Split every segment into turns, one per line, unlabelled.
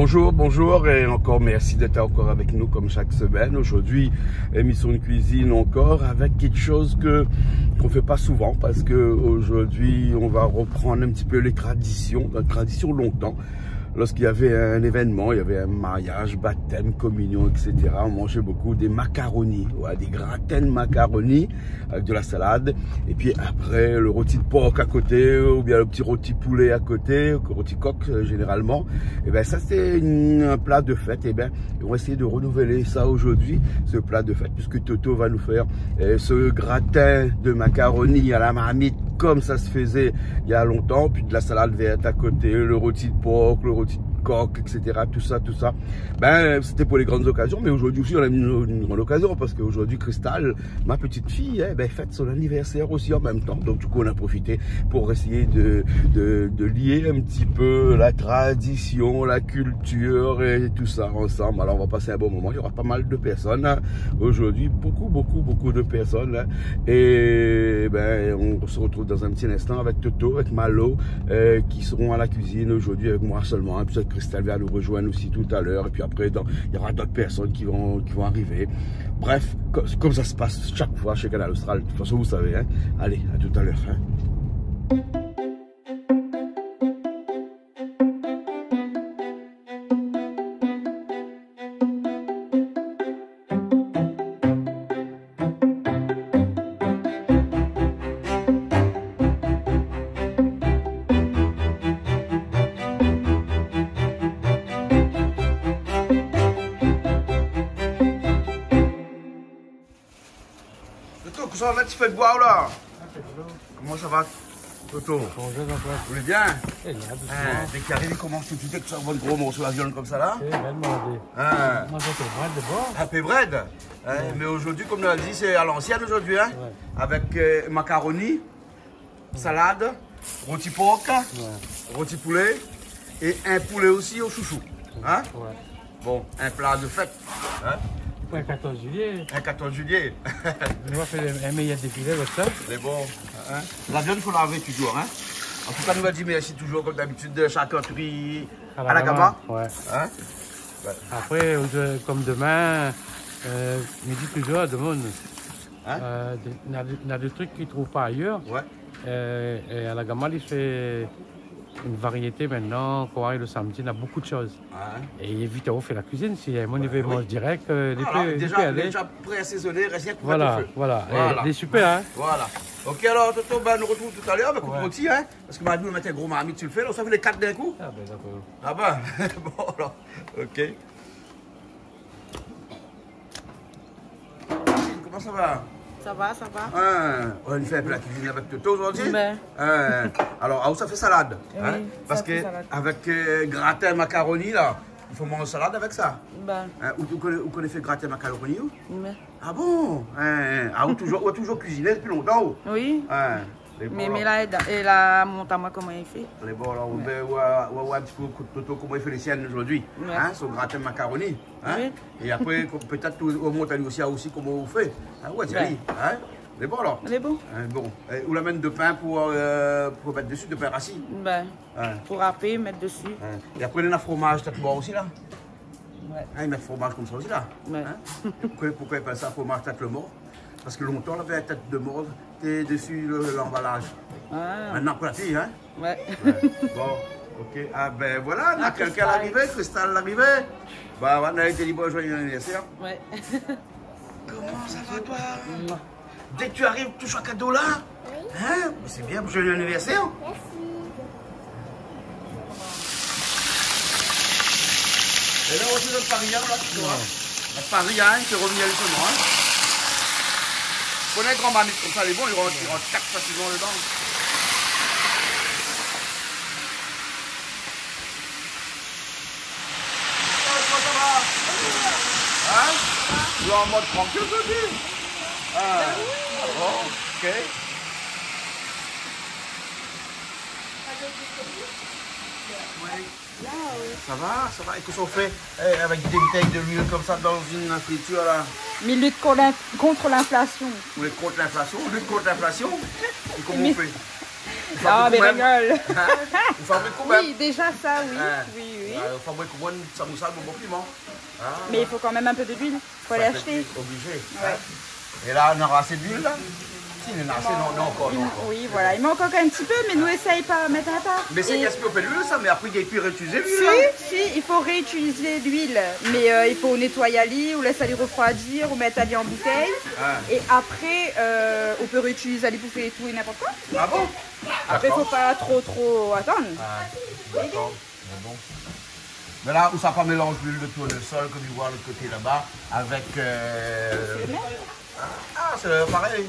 Bonjour, bonjour et encore merci d'être encore avec nous comme chaque semaine. Aujourd'hui, émission de cuisine encore avec quelque chose qu'on fait pas souvent parce que aujourd'hui on va reprendre un petit peu les traditions, notre tradition longtemps. Lorsqu'il y avait un événement, il y avait un mariage, baptême, communion, etc. On mangeait beaucoup des macaronis, ouais, des gratins de macaronis avec de la salade. Et puis après, le rôti de porc à côté, ou bien le petit rôti poulet à côté, rôti coq généralement. Et ben ça c'est un plat de fête. Et ben on va essayer de renouveler ça aujourd'hui, ce plat de fête, puisque Toto va nous faire ce gratin de macaronis à la marmite comme ça se faisait il y a longtemps, puis de la salade verte à côté, le rôti de porc, le rôti de coq, etc. Tout ça. Ben, c'était pour les grandes occasions, mais aujourd'hui aussi on a une grande occasion parce qu'aujourd'hui Cristal, ma petite fille, ben, fête son anniversaire aussi en même temps. Donc du coup on a profité pour essayer de lier un petit peu la tradition, la culture et tout ça ensemble. Alors on va passer un bon moment. Il y aura pas mal de personnes hein. Aujourd'hui, beaucoup de personnes hein. Et ben on se retrouve dans un petit instant avec Toto, avec Malo, qui seront à la cuisine aujourd'hui avec moi seulement. Hein. Puis Cristal va nous rejoindre aussi tout à l'heure. Et puis après, il y aura d'autres personnes qui vont arriver. Bref, comme ça se passe chaque fois chez Canal Austral. De toute façon, vous savez. Hein. Allez, à tout à l'heure. Hein. Toto, ça va, tu fais de boire là? Comment ça va, Toto?
Bonjour,
vous allez bien?
Dès
qu'il arrive, il commence tout de suite avec ça, un gros morceau de viande comme ça là.
C'est bien demandé. Moi, j'ai fait bread de bord.
Happy bread. Mais aujourd'hui, comme on l'a dit, c'est à l'ancienne aujourd'hui, hein? Avec macaroni, salade, rôti porc, rôti poulet et un poulet aussi au chouchou. Hein? Bon, un plat de fête. Hein?
Un 14 juillet.
Un 14 juillet.
On va faire un meilleur défilé avec ça.
C'est bon. Hein? La viande, il faut laver toujours. Hein? En tout cas, nous va dire merci toujours, comme d'habitude, de charcuterie à la Gama.
Ouais.
Hein?
Après, comme demain, midi toujours, demande.
Hein?
Il y a des trucs qu'ils ne trouvent pas ailleurs.
Ouais.
Et à la Gama, il fait une variété maintenant, quoi, le samedi, il y a beaucoup de choses. Et vite on fait la cuisine, si il y a un événement direct,
déjà pré-assaisonné, recette pour
voilà,
feu.
Voilà, c'est super, hein.
Voilà. Ok, alors Toto, ben, nous retrouvons tout à l'heure avec le rôti, hein. Parce que maintenant, on mettait un gros marmite sur le feu, là, ça fait les 4 d'un coup.
Ah ben d'accord.
Ah ben, bon alors, ok. Comment ça va?
Ça va.
On fait un peu la cuisine avec Toto aujourd'hui.
Ben.
Alors, ça fait salade.
Oui,
hein? Parce que avec gratin macaroni, là, il faut manger salade avec ça.
Ben.
Vous connaissez gratin macaroni?
Ben.
Ah bon? Vous toujours cuisiné depuis longtemps?
Oui. Mais là, elle a monté à moi comment il fait.
Les bon, alors, on va voir un petit peu Toto comment il fait les siennes aujourd'hui. Hein? Son gratin macaroni. Hein?
Oui.
Et après, peut-être au montagne aussi comment vous faites. Ouais, Thierry. Hein? Les bon alors?
Elle est bon.
Bon. Ou l'amène de pain pour mettre dessus, de pain rassis.
Ben. Pour râper, mettre dessus.
Et après, il y a un fromage, peut-être boire aussi là.
Ouais.
Ils mettent fromage comme ça aussi là.
Ouais.
Hein? Pourquoi ils appellent ça fromage tête le mort? Parce que longtemps, on avait la tête de mort dessus l'emballage. Maintenant, pour la fille, hein?
Ouais.
Bon, ok. Ah ben voilà, on a quelqu'un l'arrivée, Cristal l'arrivée. Bah, on a été dit bon joyeux anniversaire.
Ouais.
Comment ça va toi? Dès que tu arrives, tu touches un cadeau là? Hein? C'est bien pour joyeux anniversaire.
Merci.
Et là, on retrouve notre Paris, là, tu vois. Notre Paris, hein, qui est revenu à l'étonnement, hein. Prenez un grand marmite comme ça, les bons, ils rentrent 4 facilement dedans. Comment ça va? Hein? Tu es en mode tranquille aujourd'hui? Bon, ok. Oui. Ça va. Et qu'est-ce qu'on fait avec des bouteilles de l'huile comme ça dans une friture là?
Mais lutte contre l'inflation.
Vous lutte contre l'inflation? Lutte contre l'inflation? Et comment on fait?
Ah, mais rigole.
Vous fabriquez quand même?
Oui, déjà ça, oui. Oui.
Il faut moins de samoussa, bon piment.
Mais il faut quand même un peu d'huile. Il faut aller acheter.
Obligé.
Ouais.
Et là, on aura assez d'huile là? Si, il y en a assez, non, encore.
Oui, voilà. Il manque encore un petit peu, mais nous, essaye pas mettre à part.
Mais c'est gaspillé de l'huile, ça, mais après, il peut réutiliser l'huile.
Si, il faut réutiliser l'huile. Mais il faut nettoyer à lit, ou laisser aller refroidir, ou mettre à lit en bouteille. Et après, on peut réutiliser à lit pour faire tout et n'importe quoi.
Ah bon?
Après, il ne faut pas trop attendre.
D'accord. Bon. Mais là, où ça pas mélange l'huile de tournesol, comme tu vois l'autre côté là-bas, avec... Ah, c'est pareil.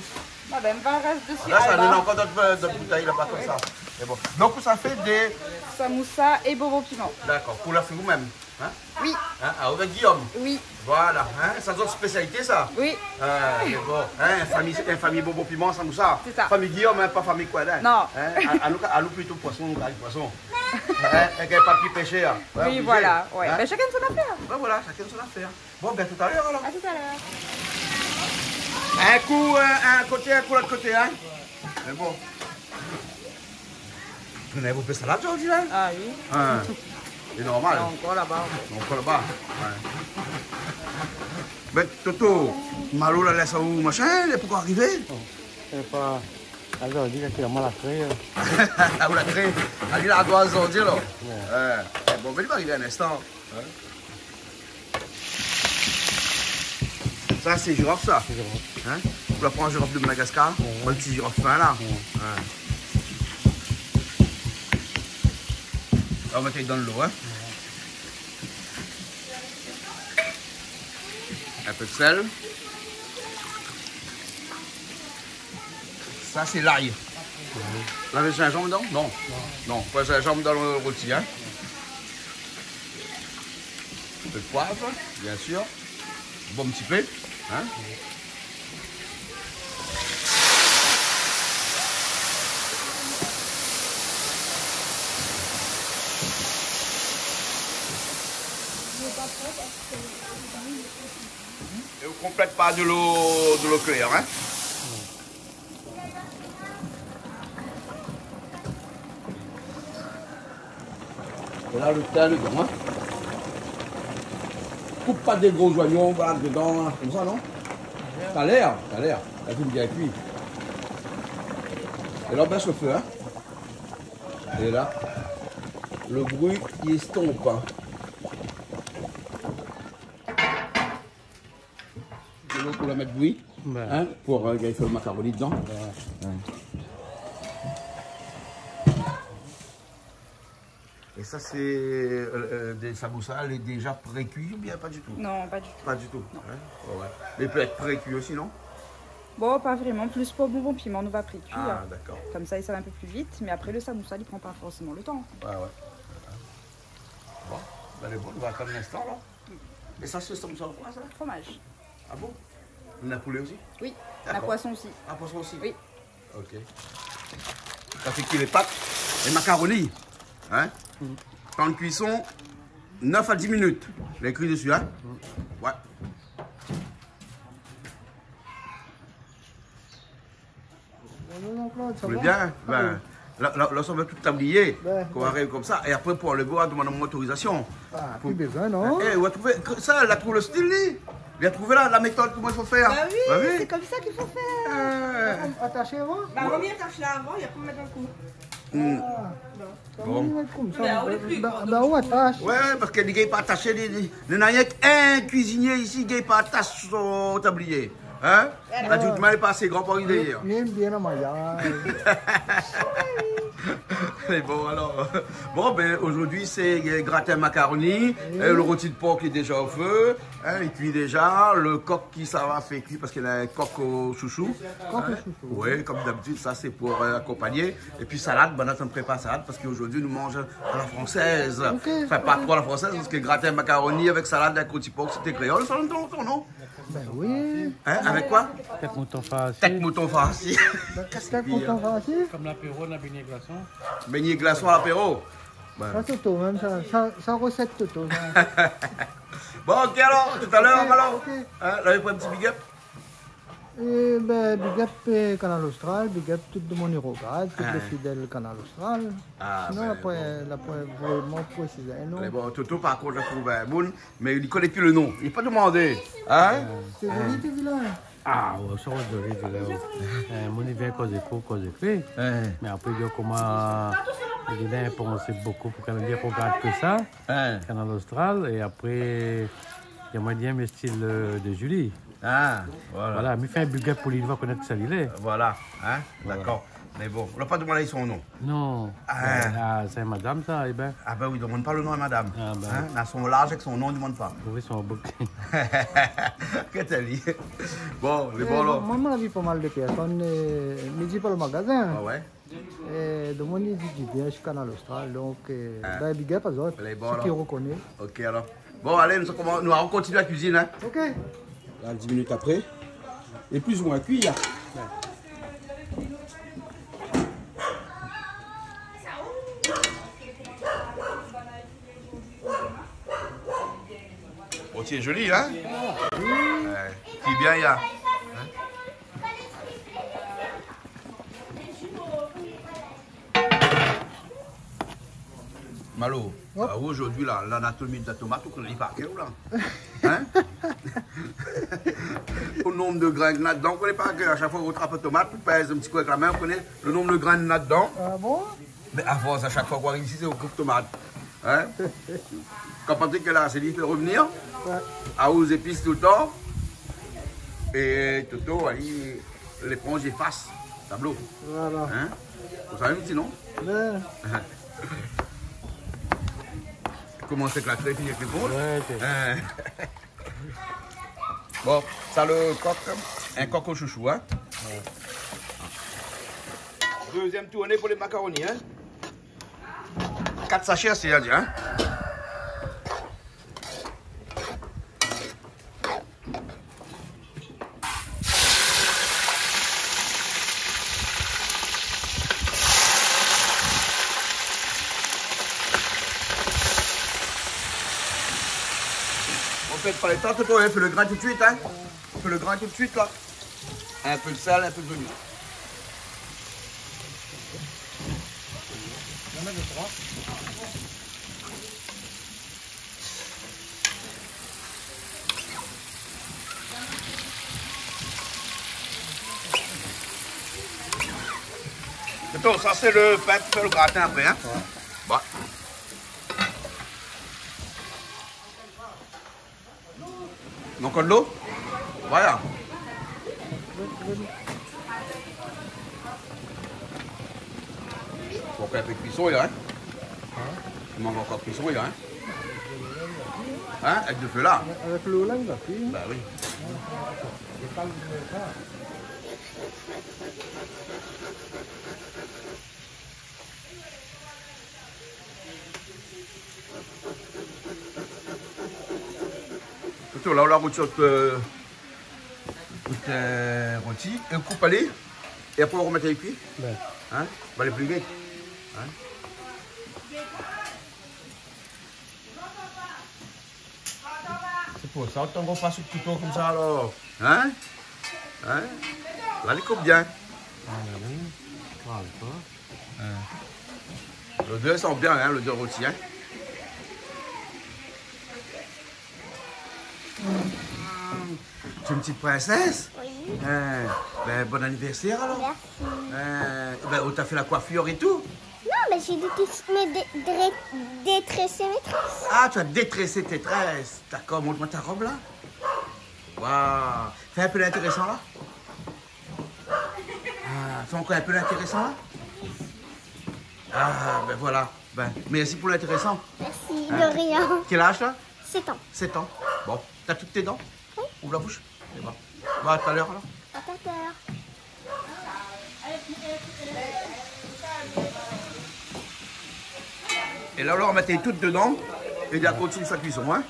Ah ben, va reste dessus.
Là, ça donne encore d'autres bouteilles là-bas comme ça. Et bon. Donc, ça fait des...
Samoussa et bobo piment.
D'accord. Pour la faire vous-même, hein?
Oui.
Hein? Ah, avec Guillaume.
Oui.
Voilà. Hein? Ça donne spécialité, ça?
Oui.
C'est bon. Hein? Famille bobo piment, samoussa.
C'est ça.
Famille Guillaume, hein? Pas famille quoi, hein?
Non.
Hein? À nous plutôt poisson, poisson. Avec un papier pêché. Hein?
Oui,
obligé.
voilà. Ouais.
Hein?
Ben, chacun son affaire.
Ben voilà, chacun son affaire. Bon, ben tout à l'heure alors.
À tout à l'heure.
Un coup, un côté, un coup, l'autre côté, hein. Mais bon. Vous n'avez pas de salade aujourd'hui, là?
Ah oui.
C'est normal.
Encore là-bas.
Encore là-bas. Ouais. Mais Toto, Malo la laisse où, machin, elle est pourquoi arriver?
C'est pas... Alors, on dit qu'il a mal à créer.
Ah, vous la créez? Elle dit la doigt aujourd'hui, là. Bon, mais il va arriver un instant. Ça, c'est girofle, ça. Hein? Tu la prends en girofle de Madagascar, un petit girofle fin, là. On va mettre dans l'eau, hein. Un peu de sel. Ça, c'est l'ail. Là, avec gingembre dedans? Non. Non, pas gingembre dans le rôti, hein. Un peu de poivre, bien sûr. Bon petit peu. Hein? Et vous ne complète pas de l'eau claire, hein? Et là, le thym dedans, hein? Coupe pas des gros oignons, voilà, dedans, hein, comme ça, non? T'as l'air, t'as tout bien cuit. Et là, on baisse le feu, hein? Et là, le bruit, il estompe, hein? De l'eau pour la mettre bouillir, hein? Pour faire le macaroni dedans. Et ça, c'est des samoussas, elle est déjà pré-cuit ou bien pas du tout?
Non, pas du tout.
Pas du tout. Ouais. Mais il peut être pré-cuit aussi, non?
Bon, pas vraiment. Plus pour bonbon piment, nous va pré-cuire.
Ah, d'accord.
Comme ça, ça va un peu plus vite. Mais après, le samoussa, il prend pas forcément le temps.
Ouais. Bon, ben, elle est bonne, on va attendre un instant, là. Et ça, c'est le samoussa au quoi, ça?
Fromage.
Ah bon? On a poulet aussi?
Oui. La poisson aussi.
Ah, poisson aussi?
Oui.
Ok. Ça fait cuire les pâtes, les macaronis. Hein? Temps de cuisson, 9 à 10 minutes. Les cuits dessus, hein? Ouais. Vous voulez bien? Ben, là, on va tout tablier, qu'on arrive comme ça. Et après, pour le bois, demander mon autorisation.
Ah, plus besoin, non?
On va trouver ça, elle a trouvé le style, lui. Il a trouvé la méthode, comment il faut faire.
Bah oui, c'est comme ça qu'il faut faire.
Attaché avant?
Bah, vaut mieux attacher là avant et après mettre dans le cou.
Bon. Comme ça. Bah, on attache.
Ouais, parce que les gars, pas attaché. Il n'y a rien qu'un cuisinier ici, qui n'est pas attaché au tablier. Hein? La toute mal n'est pas assez grand pour y dire.
Même bien à mariage.
C'est bon, alors. Bon, ben aujourd'hui, c'est gratin macaroni. Le rôti de porc qui est déjà au feu. Hein, il cuit déjà. Le coq qui ça va faire cuire parce qu'il a un coq au chouchou.
Coq au chouchou.
Oui, comme d'habitude, ça c'est pour accompagner. Et puis salade, ben là, on prépare salade parce qu'aujourd'hui, nous mangeons à la française.
Okay.
Enfin, pas trop à la française parce que gratin macaroni avec salade avec rôti de porc, c'était créole. Ça longtemps, non?
Ben oui.
Hein, avec quoi?
Tête mouton farci.
Tête mouton farci.
Tête mouton farci.
Comme l'apéro, on a beignet glaçon.
Beignet glaçon à l'apéro.
Ça, Toto, même ça recette Toto.
Bon, ok alors, tout à l'heure, alors.
Okay.
Hein, là, il faut un petit big up.
Et ben, big up Canal Austral, big up tout le monde regarde, tous les fidèles Canal Austral. Sinon, la point vraiment précisé.
Bon, Toto, par contre, je trouve un bon, mais il ne connaît plus le nom. Il n'est pas demandé. Hein?
C'est joli, tes vilains.
Ah, c'est joli, mon hiver, cause écrit. Mais après, il y a comment. Il a pensé beaucoup pour Canadien pour regarder que ça, Canal Austral, et après, il y a moyen mes styles de Julie.
Ah, voilà.
Voilà, mais fait un bug up pour lui, il va connaître ça, il est.
Voilà, hein, d'accord. Mais bon, on n'a pas demandé son nom.
Non. C'est madame, ça, eh ben.
Ah ben oui, ne demande pas le nom à madame.
Ah ben.
Hein? À son large avec son nom, on ne demande pas.
Oui, son bouc.
Qu'est-ce que tu dit? Bon, les bons là.
Moi, j'ai vu pas mal de personnes, mais j'ai pas le magasin.
Ah ouais?
Et de mon dit bien chez Canal Austral, donc ben, big up à eux,
Les bons,
ceux qui reconnaissent.
Ok alors. Bon, allez, nous allons continuer la cuisine. Hein?
Ok.
Là, 10 minutes après, et plus ou moins cuit. Là. Bon, c'est joli, hein? Qui bien, il y a. Malo, aujourd'hui, l'anatomie de la tomate, on ne lit pas là. Hein? Au nombre de grains là-dedans, on ne connaît pas à chaque fois qu'on trappe une tomate, on pèse un petit coup avec la main, on connaît le nombre de grains là-dedans.
Ah bon?
Mais à force, à chaque fois qu'on arrive ici, c'est au coupe tomate. Hein? Quand Patrick est là, c'est lui qui fait revenir. À aux épices tout le temps. Et Toto, l'éponge efface. Tableau.
Voilà.
Hein? Vous savez, sinon?
Ouais.
Comment c'est que la crêpe avec l'éponge?
Ouais,
Bon, ça le coq, un coq au chouchou, hein? Ouais. Deuxième tournée pour les macaronis, hein? 4 sachets, c'est à dire, hein? Faites pas les temps, Toto, hein, fais le grain tout de suite, hein. Fais le grain tout de suite, là. Un peu de sel, un peu de oignon. Toto, ça c'est le pain qui fait le gratin après, hein. Ouais. Bah. Encore de l'eau? Voilà. Faut faire un peu de cuisson là, hein? Il manque encore de cuisson là, hein? Hein? Avec le feu là?
Avec l'eau là, il va cuire.
Bah oui. Là, on la route rôti, et on coupe aller, et après on remet les cuits.
Ouais.
Hein? On va aller plus vite. Hein? C'est pour ça qu'on passe le couteau comme ça alors. Hein? Hein? Là, il coupe bien. L'odeur sent bien, hein, l'odeur rôti. Hein? Tu es une petite princesse?
Oui.
Ben, bon anniversaire alors.
Merci.
Ben, on t'a fait la coiffure et tout?
Non, mais j'ai détressé mes tresses.
Ah, tu as détressé tes tresses. D'accord, montre-moi ta robe là. Waouh. Fais un peu l'intéressant là. Ah, fais encore un peu l'intéressant là. Ah, ben voilà. Ben, merci pour l'intéressant.
Merci, de rien.
Quel âge là?
7 ans.
7 ans. Bon, t'as toutes tes dents?
Oui.
Ouvre la bouche. Et bon. Bon, à tout à l'heure alors.
À tout à l'heure.
Et là, on mettait toutes dedans et il continue sa cuisson, hein?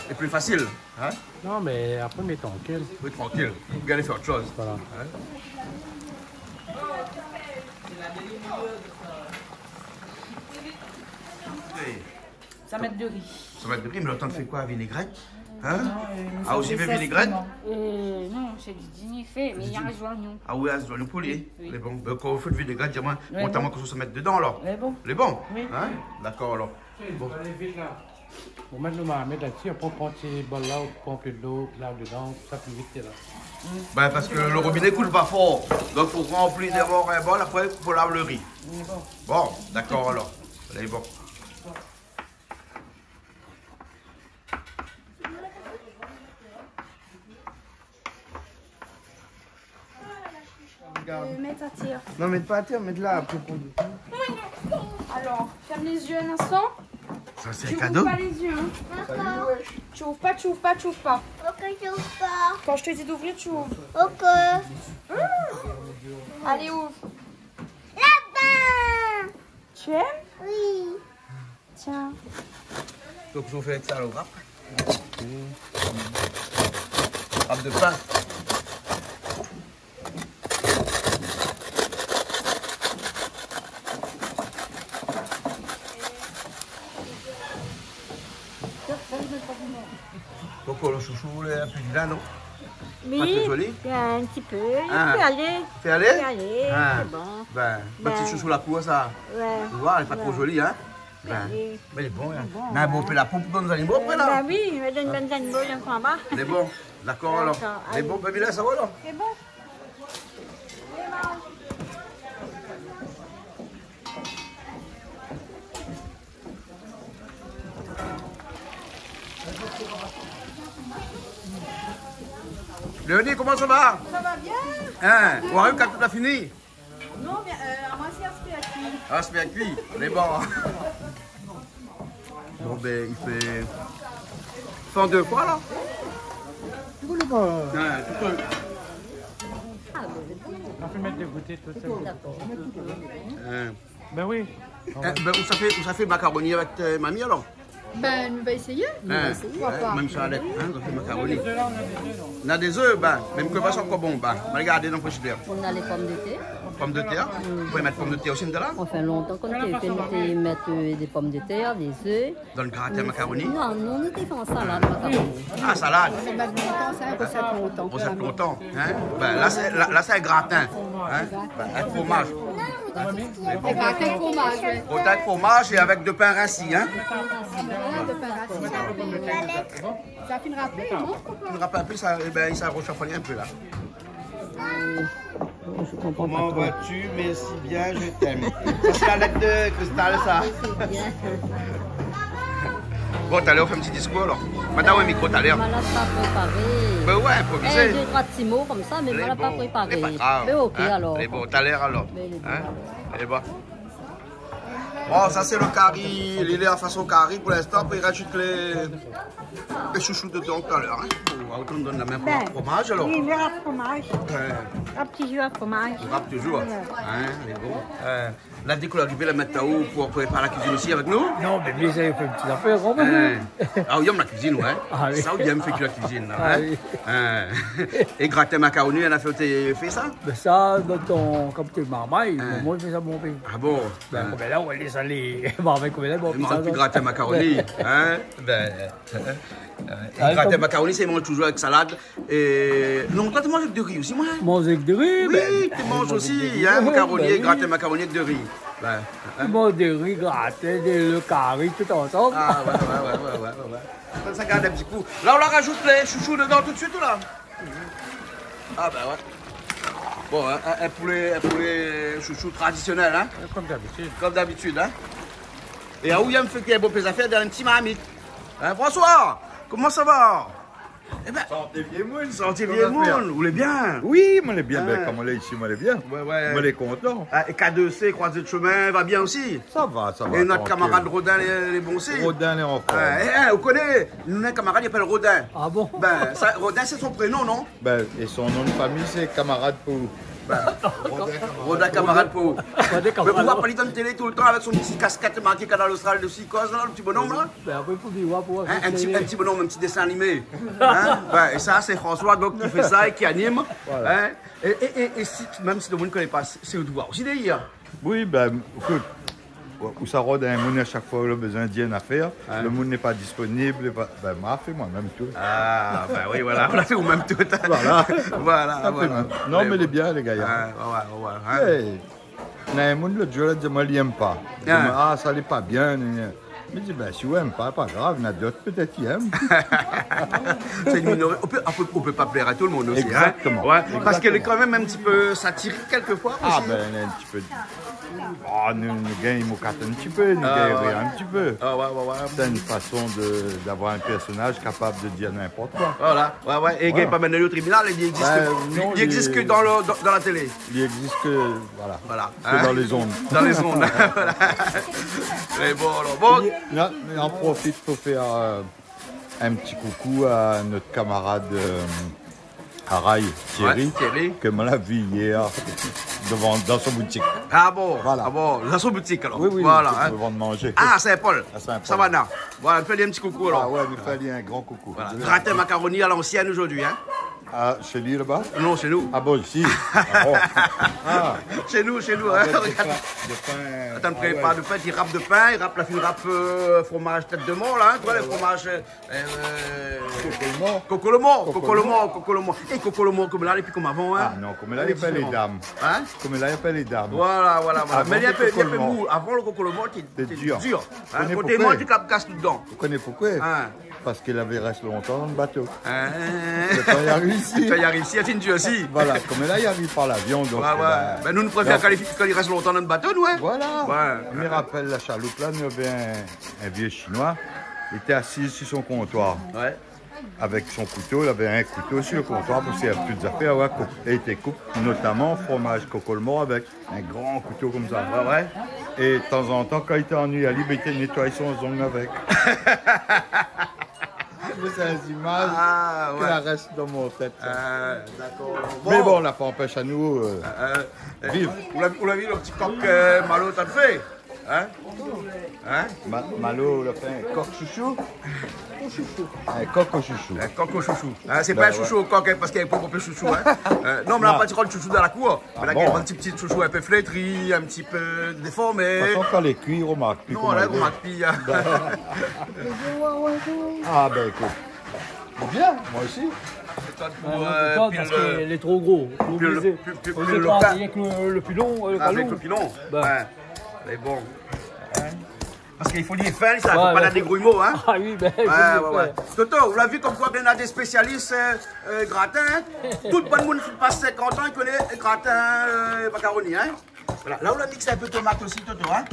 C'est plus facile, hein?
Non, mais après, mais tranquille.
Oui, tranquille. Vous allez faire autre chose.
Voilà.
Hein?
Ça met de riz.
Ça va être de riz, mais le temps de faire quoi? Vinaigrette? Hein? Ah, aussi fait vinaigrette?
Non, c'est du dinifé, mais il y a un joignon.
Ah oui, un joignon poulet. Les bons. Quand vous faites vinaigrette, dis-moi, montre-moi que ça se mette dedans alors.
Les bons.
Les bons?
Oui.
Hein? D'accord alors.
Bon. Allez vite là. Pour mettre le marmite là-dessus, on peut prendre ces bols-là, on prend un peu d'eau là-dedans, ça plus vite là.
Ben parce que le robinet coule pas fort. Donc il faut remplir d'abord un bol, après il faut laver le riz. Bon, d'accord alors. Allez, bon.
Mets ta tire.
Non, mets pas à terre, mets de là après pour
Alors, ferme les yeux un instant.
Ça c'est
Tu
un cadeau?
ouvres pas les yeux. Hein. Tu ouvres pas, tu ouvres pas, tu ouvres pas.
Ok, je ouvre pas.
Quand je te dis d'ouvrir, tu ouvres.
Ok.
Allez, ouvre.
Là-bas.
Tu aimes?
Oui.
Tiens.
Donc je vous fais avec ça le wrap. Wrap de pain. Pourquoi le chouchou, un peu là, non?
Oui.
Pas très joli?
Un petit peu. Il
Ah.
peut aller.
Fais aller?
Il peut aller.
Ah.
C'est bon.
Ben, petit
Ben.
chouchou la cour, ça.
Ouais.
Tu vois, elle n'est pas trop jolie, hein? Ben,
Oui.
mais il est bon, hein? Mais un bon peu la pompe pour nos animaux, après, là.
Bah oui, il me donne une bonne boule, j'en bas.
Il est bon. D'accord, alors.
D'accord,
Il est bon, baby, là, ça va, là?
C'est bon.
Léonie, comment ça va?
Ça va bien?
Hein? Ouais, quand tu as fini?
Non, mais à moitié aspect à cuire.
Ah, c'est bien cuit. Il est bon. Bon, ben, il fait 102 fois, là.
Tu voulais pas.
Hein, tout seul.
On peut mettre des goûters tout ça.
Hein.
Ben oui.
Ben, où ça fait macaroni avec mamie, alors?
Ben, on va essayer.
Hein? Même ça, avec, hein, on fait macaroni. On a des œufs, ben, même que pas encore bon, ben. Regardez dans le frigidaire.
On a les pommes de terre.
Pommes de terre. Vous pouvez mettre pommes de terre aussi dedans?
On fait longtemps qu'on était mettre des pommes de terre, des œufs.
Dans le gratin macaroni?
Non, nous on était fait en salade macaroni.
Ah, salade.
Ça prend autant.
Vous êtes content, hein? Ben, là, c'est un gratin. Hein? Ben, un fromage.
Et gratin de fromage, ouais.
Gratin de fromage et avec de pain rassis, hein?
Ça finira après, non?
Tu rappelles un peu, ça, eh ben, ça rechaffonne un peu, là.
Je comprends
Comment
pas trop.
vas-tu? Merci bien, je t'aime. C'est la lettre de cristal, ça.
Bien.
Bon, t'allais on fait un petit discours, alors. Madame, un micro, t'allais.
On l'a pas préparé.
Ben ouais,
Un,
improviser.
deux, trois petits mots comme ça, mais on l'a pas préparé.
C'est pas grave.
Mais ok
Hein?
alors.
Les bons, t'as l'air alors.
Mais les bons,
Hein? Les bons. Bon, ça c'est le curry. Il est en façon curry pour l'instant, puis il rajoute les chouchous dedans tout à l'heure. Hein? Bon, on donne la main pour le fromage alors.
Oui, verre à fromage.
Ouais.
Un petit jus à fromage.
On rappe toujours. Hein? Les bons. La découverte, la mettre où pour préparer la cuisine aussi avec nous?
Non, mais bien, j'avais fait une petite affaire, quand même.
Ah, il aime la cuisine, ouais.
Ah, oui.
Ça, il aime faire que la cuisine. Là,
Ah,
hein?
oui.
Et gratin macaroni, elle a fait ça?
Mais ça, dans ton, comme tu es marmaille, moi, je fais ça mon pays.
Ah bon?
Ben, comme là, on va laisser aller. Marmaille, comme là, bon,
Il me rend plus gratin macaroni. Hein? Ben, gratin
comme-
macaroni, c'est mange toujours avec salade. Et... Non, toi, tu manges avec de riz aussi, moi?
Manger avec des riz,
Oui, tu manges aussi, hein, macaroni et gratin macaroni avec de riz. Ben,
Tu manges des riz grattés, le curry, tout ensemble.
ah, ouais. Ça garde un petit coup. Là, on leur rajoute les chouchous dedans tout de suite, ou là? Ah, ben ouais. Bon, un poulet chouchou traditionnel, hein?
Comme d'habitude.
Comme d'habitude, hein? Et à où il y a un feu qui a bon plaisir à faire dans un petit marmite. Hein, François? Comment ça va? Eh ben,
Santé vieux moune.
Santé vieux monde, vous l'êtes bien?
Oui, moi, les bien.
Ah.
Ben, comme on est ici, moi, les bien.
Ouais.
Moi, les content.
Ah, et K2C, croisé de chemin, va bien aussi?
Ça va, ça va.
Et notre
tranquille.
camarade Rodin, les bons aussi?
Rodin, les enfants.
Vous connaissez? Nous, un camarade, il s'appelle Rodin.
Ah bon?
Ben, Rodin, c'est son prénom, non?
Ben, et son nom de famille, c'est Camarade Pou.
Rodin, camarade pour.
Pas des
Mais
camarades.
pourquoi pas lui donner télé tout le temps avec son petit casquette marqué Canal Austral de psychose, là, le petit bonhomme, là?
Ben, après, pour dire, pour
Hein, un petit bonhomme, un petit dessin animé. Hein? Ben, et ça, c'est François donc, qui fait ça et qui anime. Hein? Et si, même si le monde ne connaît pas, c'est au devoir aussi d'ailleurs.
Oui, ben, écoute, où ça rôde un monde à chaque fois, le besoin d'y à faire. Le monde n'est pas disponible. Ben, moi, fait moi-même tout.
Ah, ben oui, voilà, on l'a fait nous-mêmes tout.
Voilà.
Voilà.
Non, mais il est bien, les gars.
Ouais.
Il y a un monde, l'autre jour, il dit, moi, il n'aime pas. Il dit, ah, ça n'est pas bien. Je dis, ben, si vous n'aimez pas grave, il y en a d'autres, peut-être qui aiment.
C'est une minorité. On peut pas plaire à tout le monde aussi.
Exactement.
Hein? Ouais, parce qu'elle est quand même un petit peu satirique quelquefois.
Ah, ben, elle est un petit peu. Oh, nous gagnons un petit peu, nous gagnons un petit peu. C'est une façon d'avoir un personnage capable de dire n'importe quoi.
Voilà, et il n'y a pas mal au tribunal, il existe que dans la télé.
Il existe que, voilà. Que dans les ondes.
Dans les ondes, voilà. Mais bon, alors, bon.
On profite pour faire un petit coucou à notre camarade Araï, Thierry, que me l'a vu hier dans son boutique.
Ah bon,
voilà.
Ah bon, dans son boutique alors.
Oui,
voilà.
Devant de manger.
Ah, Saint-Paul. Savannah. Voilà, fais-lui un petit coucou alors.
Ah ouais, il fallait un grand coucou.
Voilà. Gratin macaroni à l'ancienne aujourd'hui, hein.
Ah, chez lui là-bas?
Non, chez nous.
Ah bon, ici.
Chez nous, hein. Attends, pas de pain, il râpe de pain, il râpe fromage tête de mort, là, hein, tu vois, les fromages. Cocolomort. Et cocolomort comme là, et puis comme avant, hein.
Ah non, comme là, il y a pas les dames.
Hein?
Comme là, il n'y a pas les dames.
Voilà. Mais il y a un peu mou. Avant le cocolomort, c'est dur. Quand tu manges, tu casses tout dedans.
Vous connaissez pourquoi? Parce qu'il avait resté longtemps dans le bateau.
Tu as réussi à finir aussi.
Voilà, comme là, il arrive par l'avion.
Ben, nous préférons quand il reste longtemps dans le bateau, nous. Hein?
Voilà. Je me rappelle la chaloupe là, nous avions un vieux chinois. Il était assis sur son comptoir. Avec son couteau, il avait un couteau sur le comptoir pour faire toutes les affaires. Et il était coupé, notamment fromage cocolmort avec un grand couteau comme ça. Et de temps en temps, quand il était ennuyé à libre, il était nettoyé son ongle avec. C'est des images qui restent dans mon tête.
D'accord.
Mais bon, on n'a pas empêché à nous vivre.
Vous l'avez vu, le petit coq Malo, t'as le fait?
Malo, il a fait un coq chouchou. Un coq au chouchou.
Un coq au chouchou. C'est pas un chouchou au coq, parce qu'il n'y a pas beaucoup de chouchou. Non, mais on n'a pas de chouchou dans la cour. Mais là, il y a un petit chouchou un peu flétri, un petit peu déformé.
De toute façon, quand les cuits, on remarque plus.
Non, là, on remarque plus.
Ah, ben écoute. Bien, moi aussi.
Parce qu'il est trop gros. Avec le pilon.
Avec le pilon. Mais bon. Parce qu'il faut lire fin, ça ne faut pas la dégrouillement, hein.
Ah oui, ben
Toto, vous l'avez vu comme quoi, il y a des spécialistes gratin. Tout le monde qui passe 50 ans, il connaît gratin macaroni, hein. Voilà. Là, on a mixé un peu de tomate aussi, Toto, hein.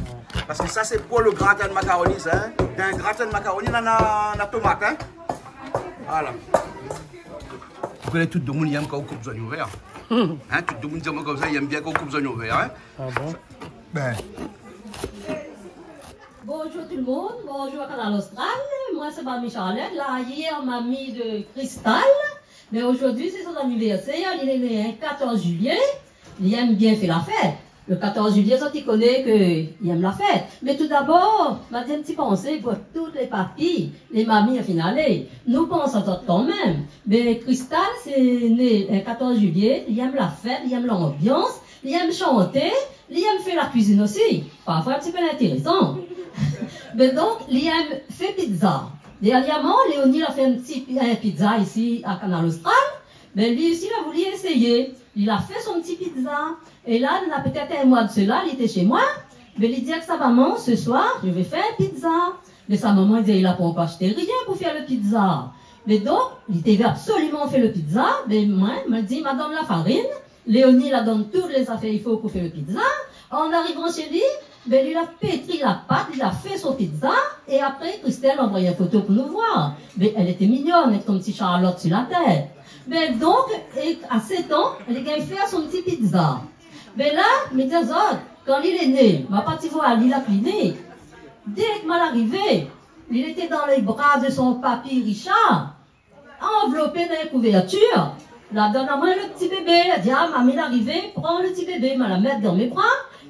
Parce que ça, c'est pour le gratin de macaroni, hein. Dans un gratin de macaroni, on a tomate, hein. Voilà. Vous connaissez tout le monde, il aime quand on coupe des oignons verts. Hein, tout le monde dit comme ça, il aime bien qu'on coupe des oignons verts, hein.
Ah bon?
Ben.
Bonjour tout le monde, bonjour à Canal Austral. Moi c'est Mamie Charlotte. Là, hier, mamie de Cristal. Mais aujourd'hui, c'est son anniversaire. Il est né le 14 juillet. Il aime bien faire la fête. Le 14 juillet, ça, il connaît qu'il aime la fête. Mais tout d'abord, m'a dit un petit pensée pour toutes les papilles, les mamies à finaler. Nous pensons quand même. Mais Cristal, c'est né le 14 juillet. Il aime la fête, il aime l'ambiance, il aime chanter, il aime faire la cuisine aussi. Parfois un petit peu intéressant. Mais donc, il aime faire pizza. Dernièrement, Léonie a fait un petit pizza ici à Canal Austral. Mais lui aussi, il a voulu essayer. Il a fait son petit pizza. Et là, il a peut-être un mois de cela, il était chez moi. Mais il dit à sa maman, ce soir, je vais faire une pizza. Mais sa maman dit, il n'a pas encore acheté rien pour faire le pizza. Mais donc, il devait absolument faire le pizza. Mais moi, il me dit, il m'a donné la farine. Léonie, il a donné toutes les affaires qu'il faut pour faire le pizza. En arrivant chez lui, ben, il a pétri la pâte, il a fait son pizza. Et après, Christelle a envoyé une photo pour nous voir. Mais elle était mignonne avec son petit Charlotte sur la tête. Ben, donc, à 7 ans, elle a fait son petit pizza. Mais là, mes deux autres, quand il est né, ma partie voir à la clinique, dès que mal arrivé, il était dans les bras de son papy Richard, enveloppé dans une couverture. La donne à moi le petit bébé, elle a dit, ah, maman est arrivée, prends le petit bébé, me la mettre dans mes bras.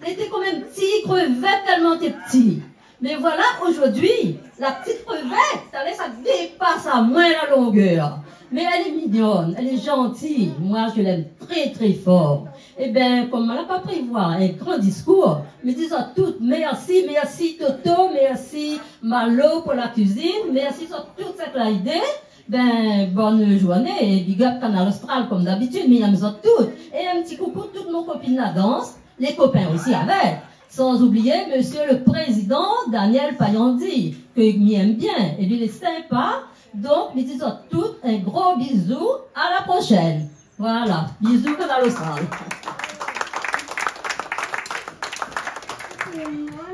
Il était comme un petit crevette tellement petit. Mais voilà, aujourd'hui, la petite crevette, ça dépasse à moins la longueur. Mais elle est mignonne, elle est gentille. Moi, je l'aime très très fort. Eh bien, comme elle n'a pas prévoir un grand discours, mais disons à toutes merci, merci Toto, merci Malo pour la cuisine, merci sur toute cette idée. Ben, bonne journée et big up Canal Austral comme d'habitude, mais il y a toutes. Et un petit coucou toutes nos copines de la danse, les copains aussi avec. Sans oublier monsieur le président Daniel Payandi, que m'aime bien, et lui il est sympa. Donc, nous disons toutes un gros bisou, à la prochaine. Voilà, bisous Canal Austral.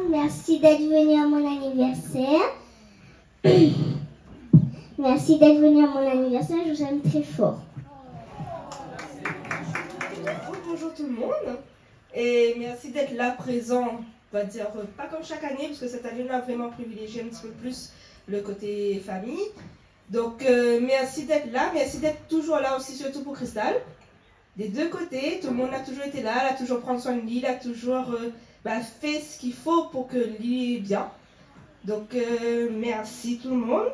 Merci d'être venu à mon anniversaire. Merci d'être venu à mon anniversaire, je vous aime très fort.
Bonjour tout le monde. Et merci d'être là présent, on va dire pas comme chaque année, parce que cette année on a vraiment privilégié un petit peu plus le côté famille. Donc merci d'être là, merci d'être toujours là aussi, surtout pour Cristal. Des deux côtés, tout le monde a toujours été là, elle a toujours pris soin de lui, il a toujours fait ce qu'il faut pour que lui est bien. Donc merci tout le monde.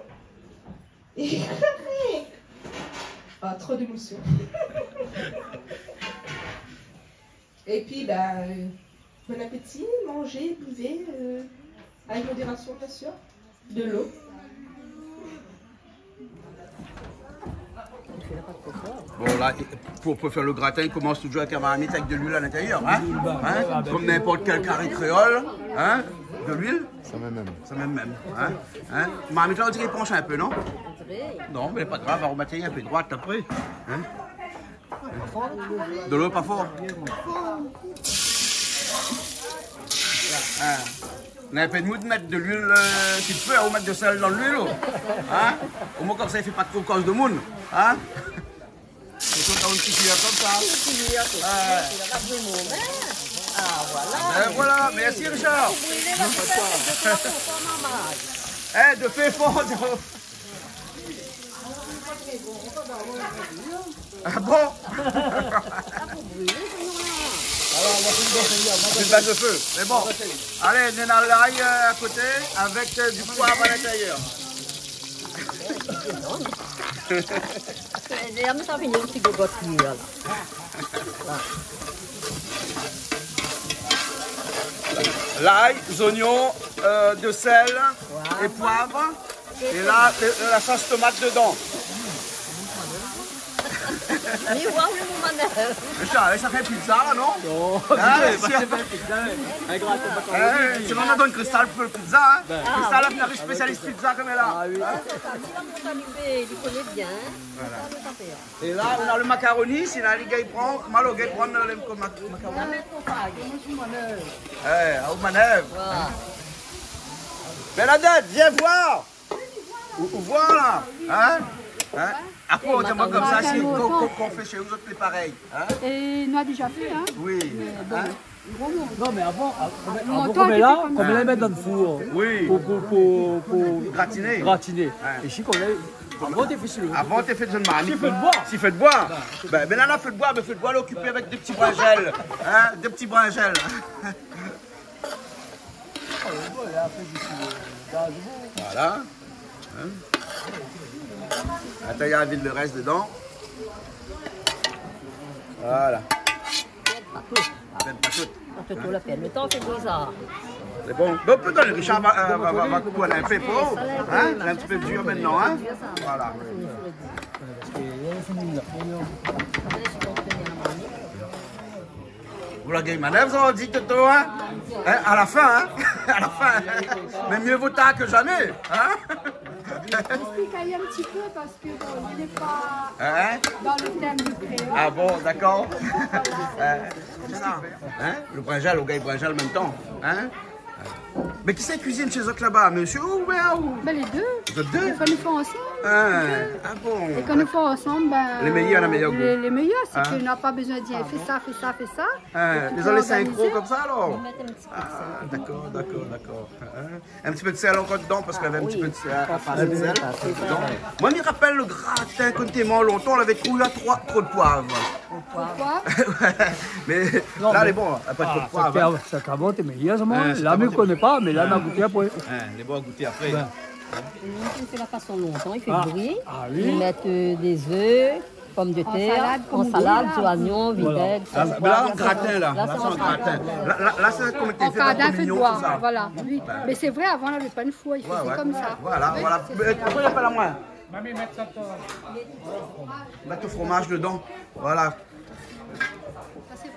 Et ah, trop d'émotions. Et puis, bon appétit, mangez, buvez, avec modération bien sûr, de l'eau.
Bon là, pour faire le gratin, il commence toujours avec un marmite avec de l'huile à l'intérieur, hein? Comme n'importe quel carré créole, hein? De l'huile?
Ça même.
Ça même, hein? Marmite là, on dirait qu'il penche un peu, non? Non, mais pas grave, on va remettre un peu droite après. Hein? De l'eau pas fort. Hein? On a un peu de mou de mettre de l'huile qu'il peut, on mettre de sel dans l'huile. Hein? Au moins comme ça, il ne fait pas trop cause de monde. Hein? Et tout dans une petite cuillère comme ça. Ah voilà, merci Richard. De fait fort. Ah bon? Une balle de feu, mais bon. Allez, on a l'ail à côté avec du poivre à l'intérieur. L'ail, les oignons, de sel et poivre. Et là, la sauce tomate dedans. Ça fait pizza là, non? Non, si on a donné Cristal pour le pizza, hein? Cristal est une spécialiste pizza comme elle est là. Et là, on a le macaroni, si les gars prennent, mal aux gars prennent le macaroni. Au manœuvre. Bernadette, viens voir! Ou voir là! Hein? Après, on demande comme ça, si qu'on fait chez vous autres, c'est pareil. Hein?
Et nous a déjà fait, hein?
Oui.
Bon,
non, mais avant comme elle la met dans le four.
Oui.
Pour
gratiner.
Et si qu'on est. Avant, t'es fait sur le.
Avant, t'es fait sur le marmite.
Si fait de bois.
Si fait de bois. Ben là, fait de bois, mais fait de bois l'occuper avec des petits bringels. Hein? Des petits bringels. Voilà. Hein? Attends, il y a le reste dedans. Voilà. Pas tout.
La peine, le temps fait bizarre.
C'est bon. Donc peut-être Richard va couper un peu pour. Hein? C'est un petit peu dur maintenant. Hein? Voilà. Vous la gagnez manœuvre, ça on dit Toto, hein? À la fin, hein? À la fin. Mais mieux vaut tard que jamais, hein?
Explique un petit peu parce que bon, il n'est pas dans le thème du créole.
Ah bon, d'accord. C'est ça. Hein? Le brinjal, au gars, il brinjal en même temps. Hein? Mais qui c'est cuisine chez eux là-bas, monsieur ou bien où?
Ben, les deux.
Les deux?
Et quand nous faisons ensemble.
Ah bon.
Et quand nous faisons ensemble, ben,
les meilleurs, la meilleure goût.
Les meilleurs, c'est que n'a pas besoin de dire fais ça, fais ça, fais ça.
Les ont laissé synchro comme ça alors? D'accord. Un petit peu de sel encore dedans parce qu'il y avait un petit peu de sel. Moi, je me rappelle le gratin quand t'es mort longtemps, on l'avait trouvé à trop de poivre.
Pourquoi?
Mais là, elle est bonne, pas trop de poivre.
Ça carotte est meilleur, là, je ne connais pas, mais là, on a goûté après.
Les bons à goûter après.
On fait la façon longtemps, il fait briller.
Ah oui.
Ils mettent des œufs, pommes de terre, en salade, oignons, vinaigre.
Mais là, en gratin, là. Là, c'est en gratin. Là, c'est comme tu fais dans mignon, tout ça.
Voilà. Oui. Mais c'est vrai, avant, on n'avait pas une fois, il faisait comme ça.
Voilà, voilà. Pourquoi il appelle à moi?
Mamie, mettre ça
Mettre le fromage dedans. Voilà.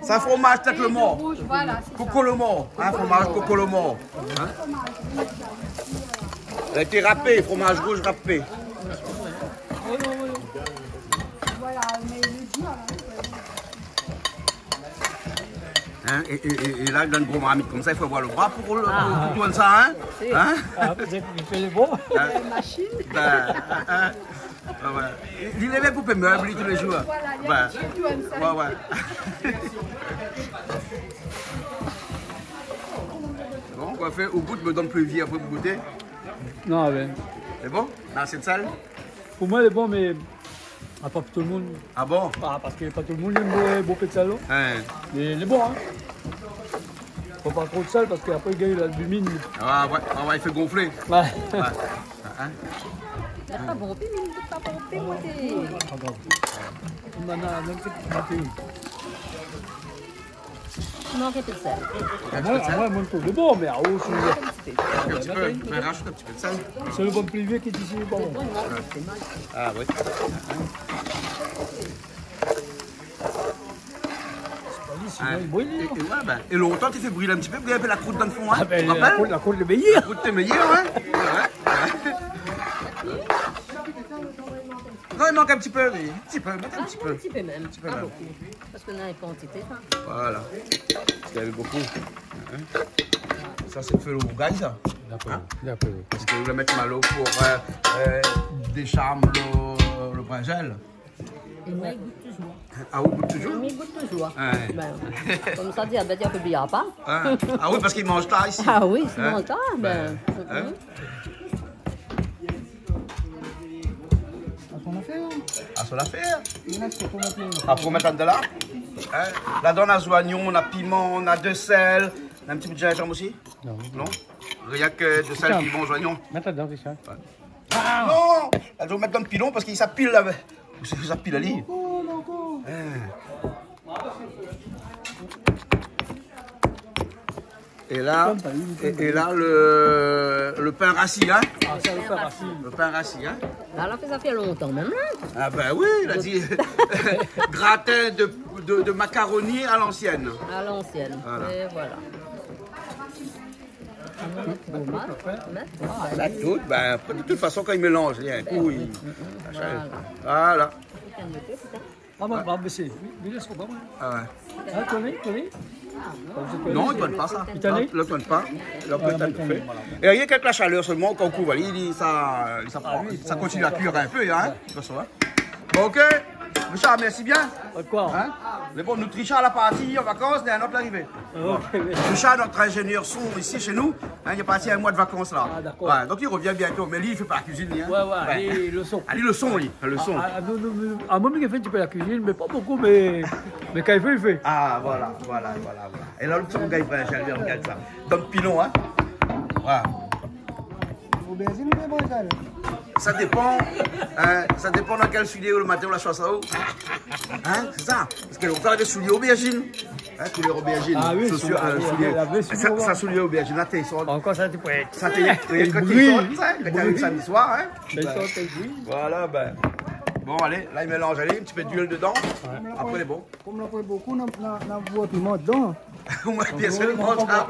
C'est un fromage tête le mort.
Voilà,
Coco le mort. Un fromage coco le mort. Elle a été râpée, fromage rouge râpé.
Voilà, mais le dur,
Hein, et là, il donne gros marmite comme ça, il faut avoir le bras pour tourner ça, hein? Hein?
Ah, peut-être qu'il fait les bons.
la machine.
Il est là pour meubles tous les jours.
Voilà, il y a un petit peu comme ça.
Ouais. Bon, on va faire au bout, me donne plus vieux après pour goûter.
Non, ben.
C'est bon? Dans cette salle?
Pour moi, il est bon, mais. Pas pour tout le monde.
Ah bon?
Ah, parce que pas tout le monde aime beau de salon.
Hein.
Mais il est bon, hein. Faut pas trop de sel parce qu'après, le gars, il a du mine.
Ah ouais, il fait gonfler.
Ouais.
Hein?
Il n'est pas bon, mais il n'est pas bon, moi,
On en a même fait petit.
Il manque un peu de sel.
Moi, je trouve bon, mais à haut,
Un petit peu, mais rajoute un petit peu de sel.
c'est le bon plus vieux qui est ici, bon.
Ah oui. Et longtemps, tu fais brûler un petit peu, brûler un peu la croûte dans le fond, hein?
Ah ben,
Tu te rappelles?
la croûte, le meilleur.
La croûte, t'es meilleur, hein? Ouais. Non, il manque un petit peu, un petit peu, mettez un petit peu.
Un petit peu même,
peu
pas
même.
beaucoup. Parce qu'on a une quantité.
Voilà. Parce qu'il y avait beaucoup. Hein? Ça, c'est fait au gaille, ça.
D'accord.
Parce que vous voulez mettre malo pour décharme le brinjel.
Et moi, il goûte toujours.
Ah, vous goûtez toujours?
Il goûte toujours.
Ouais.
Ben, comme ça, dit, il peut bien pas.
Ah oui, parce qu'il mange là ici.
Ah oui, c'est
Hein?
bon, ben.
Hein? À son affaire. Ah, pour mettre de là. Hein? Là-dedans, on a oignons, on a piment, on a de sel. On a un petit peu de gingembre aussi?
Non.
Non? Rien que de sel, piment, oignons.
Mets dedans, Richard.
Non! Elle doit mettre dans le pilon parce qu'il s'appile là. Il s'appile à l'île. Et là, le pain rassis, hein?
Ah, c'est le pain rassis.
Le pain rassis, hein?
Alors, ça fait longtemps même.
Ah ben oui, il a dit gratin de macaroni à l'ancienne.
À l'ancienne.
Voilà.
Et voilà.
Là, tout, ben, de toute façon, quand il mélange, il y a un coup, il... Voilà.
Ah, bah, baisser. Mais laisse-moi pas, moi.
Ah ouais.
Ah, connais?
Non, il ne donne pas ça.
Il t'en est?
Il ne donne pas. Il a peut-être fait. Et rien qu'avec la chaleur seulement, quand on couvre, ça continue à cuire un peu, hein. Bon, ok. Richard, merci bien.
Quoi?
Hein? Mais bon, nous Richard la partie en vacances, il y a un autre arrivé. Richard, notre ingénieur son ici chez nous, hein, il est parti un mois de vacances là.
Ah, d'accord.
Ouais, donc il revient bientôt. Mais lui, il fait pas la cuisine. Lui, hein.
Ouais. Et le son.
Ah, lui, le son, lui. Le son.
Moi, il fait un petit peu la cuisine, mais pas beaucoup, mais quand il fait, il fait.
Ah, voilà. Et là, le petit gars, il regarde ça. Dans le pilon, hein. Voilà.
Aubergine ou bien brinjal?
Ça dépend dans quel soulier le matin ou la chasse à eau. Hein, c'est ça. Parce qu'elle a des souliers aubergines. Hein, couleur aubergine.
Ah oui,
ça soulier aubergine. Là, t'es sorti.
Encore ça, tu peux être.
Ça t'es quand tu sorti, quand tu arrives samedi soir, hein. Voilà, ben. Bon, allez, là, il mélange, allez, un petit peu d'huile dedans. Après, il est bon.
Comme on a pris beaucoup, on a vu piment dedans.
Au moins, bien sûr, il mange ça.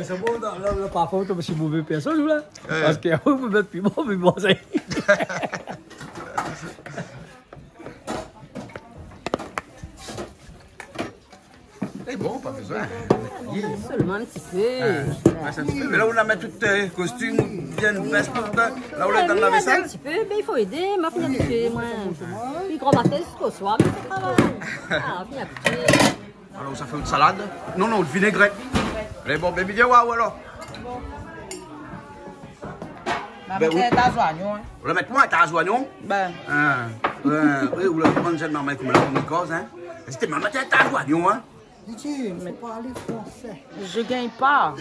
C'est bon, là, parfois, tu si mauvais personne, là. Parce qu'il faut mettre piment, mais bon, ça y est.
C'est bon, pas besoin.
Seulement un petit peu.
Mais là, on a mis tous tes costumes, bien veste, là, on est dans la vaisselle.
Un petit peu, mais il faut aider. Ma fille habituée, moi. Puis grand matin jusqu'au soir, mais c'est travail. Ah, fille habituée.
Alors, ça fait une salade? Non, le vinaigrette. Allez, bon, bébé, viens voir, alors. Ben oui. On la met moi, t'as un joignon? Ben. Oui, ou la grande jeune maman comme la première cause, hein. C'était maman, t'as un joignon, hein.
Dis-tu, mais parler français.
Je gagne pas.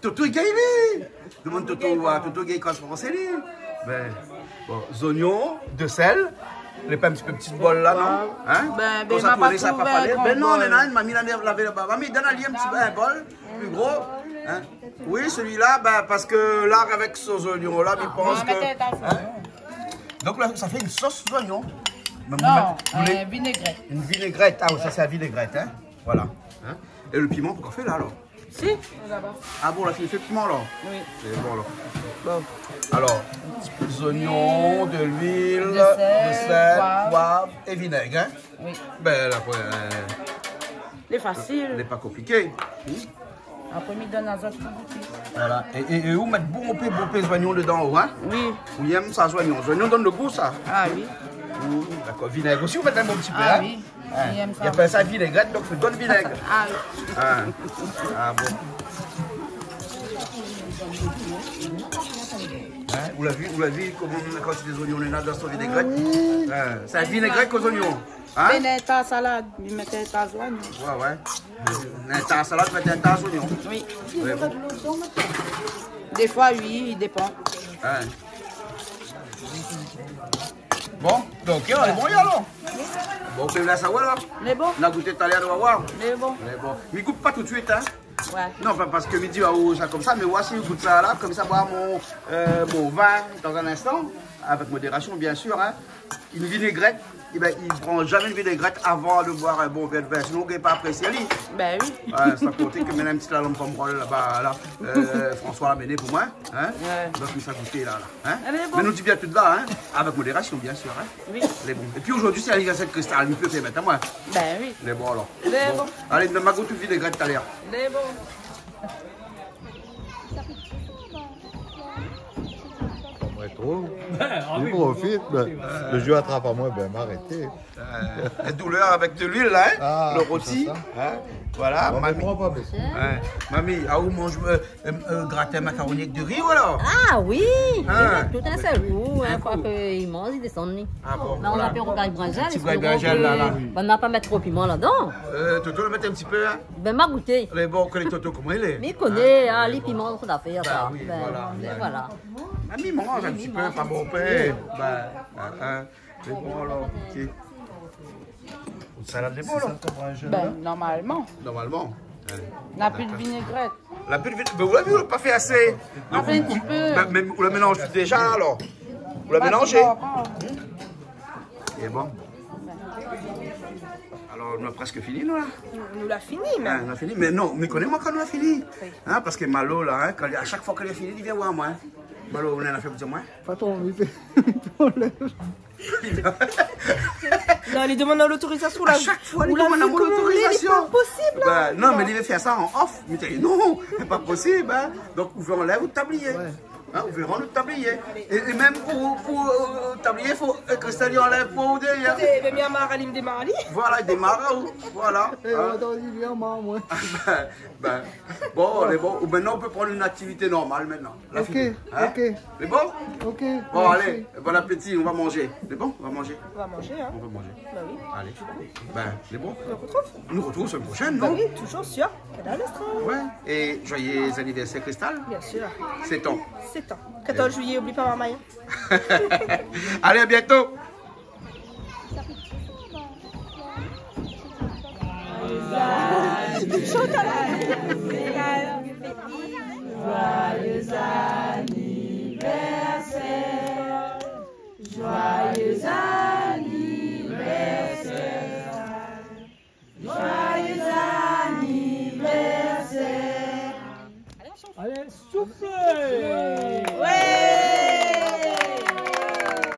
Toto gagne lui. Demande Toto gagne quand français lui. Ben, bon, oignons, de sel. Les pas un petit peu petite bol là, non? Hein?
Ben, ça tourne, ça pas fallu.
Ben non, mamie l'a lavé là-bas. Mamie, donne un petit bol, plus gros. Hein? Oui, celui-là, ben, parce que là, avec ces oignons-là, il pense que... Hein? Donc là, ça fait une sauce d'oignon.
Non, une vinaigrette.
Une vinaigrette, ah oui, ça c'est la vinaigrette, hein? Voilà. Hein? Et le piment, pourquoi on fait là, alors?
Si, là-bas.
Ah bon, là, c'est fait piment, alors?
Oui.
C'est bon, alors.
Bon.
Alors, des oignons, de l'huile, de sel, poivre et vinaigre, hein?
Oui.
Ben, là,
c'est facile.
Il n'est pas compliqué.
Après, il donne un autre.
Voilà. Et où mettre bon les oignons dedans, hein?
Oui.
Vous aimez ça, les oignons? Les oignons donnent le goût, ça?
Ah oui.
D'accord. Vinaigre aussi, vous mettez un bon petit peu,
ah,
hein?
Oui.
Il appelle ça vinaigrette, donc il donne vinaigre.
Ah oui.
Ah bon. Hein? Vous l'avez vu comment quand c'est des oignons, on est dans son vinaigrette? Oui. C'est un vinaigrette aux oignons. Hein?
Mais un tas de salade, il mettait un tas d'oignons.
Ouais. Un tas de salade, mettez un tas d'oignons.
Oui. Des fois, oui, il dépend.
Hein? Bon, donc on est bon, alors. Bon, vous voulez savoir là?
C'est bon.
On a goûté tout à l'heure, on va voir.
C'est bon.
Mais il ne goûte pas tout de suite, hein?
Ouais.
Non, pas parce que midi, ça comme ça, mais voici, je goûte ça là, comme ça, boire mon vin dans un instant, avec modération, bien sûr, hein. Une vinaigrette, eh ben, il ne prend jamais une vinaigrette avant de boire un bon verre de vin, sinon il n'est pas apprécié.
Ben oui.
Ouais, ça compte que maintenant un petit lalombe pour me prendre là-bas, là, François l'a mené pour moi, hein.
Ouais.
Donc il s'est goûté là, hein.
Bon.
Mais nous dit bien tout là, hein, avec modération, bien sûr, hein.
Oui.
Les bons. Et puis aujourd'hui, c'est l'anniversaire de Cristal, il peut faire maintenant, moi.
Ben oui.
Les bons alors.
Les bons.
Allez, ne m'a goûté une vinaigrette tout à l'heure.
Les bons.
Trop. Il profite, le jeu attrape à moi, ben m'arrêter.
La douleur avec de l'huile, hein?
Ah,
le rôti. Hein? Voilà,
bon,
mamie. Mamie, ah, où mange gratin macaroni avec du riz, voilà?
Ah oui,
hein?
Tout un seul coup, une fois qu'il mange, il descend.
Ah bon,
mais on a fait au graille brinjal. On n'a pas mettre trop de piment là-dedans.
Toto le mettre un petit peu, hein?
Ben, m'a goûté.
Les bons, connaît Toto comment il est?
Mais il connaît, hein, les piments, c'est d'affaire, ça.
Oui,
ben, voilà.
Mamie mange un petit peu, pas bon père. Les bons alors, ok. Une salade de bons, là?
Ben, normalement.
Normalement.
On n'a plus de vinaigrette.
La plus de vinaigrette, vous l'avez vu, on n'a pas fait assez.
On a fait un petit peu.
Mais vous la mélangez déjà alors? Vous la mélangez? Et bon. Alors, on a presque fini, nous, là?
Nous l'a fini, mais.
On a fini, mais non, mais connais-moi quand on a fini. Hein, parce que Malo, là, hein, à chaque fois qu'elle est finie, il vient voir moi. Hein. Malo, on en a fait pour moi.
Pas trop, il fait.
Non, il demande l'autorisation là.
À chaque fois, il demande l'autorisation.
C'est pas possible.
Bah, non, mais il veut faire ça en off. Mais non, c'est pas possible. Hein. Donc, vous enlève le tablier. Ouais. Hein, vous verrez le tablier. Et même pour le tablier, il faut que Cristal enlève pour derrière.
Mais bien marre, il me démarre.
Voilà, il démarre. Voilà.
Moi.
Bon, on est bon. Maintenant, on peut prendre une activité normale maintenant.
Ok,
hein?
ok.
C'est bon?
Ok.
Bon, allez, bon appétit, on va manger. C'est bon? On va manger.
On va manger, hein?
On va manger.
Bah oui.
Allez. C'est bon?
On retrouve?
On nous retrouve la semaine prochaine, non?
Bah oui, toujours sur Canal Austral.
Ouais. Et joyeux anniversaire, Cristal?
Bien sûr.
7 ans.
7 ans. 14 juillet, oublie pas Maman.
Allez, à bientôt.
Joyeux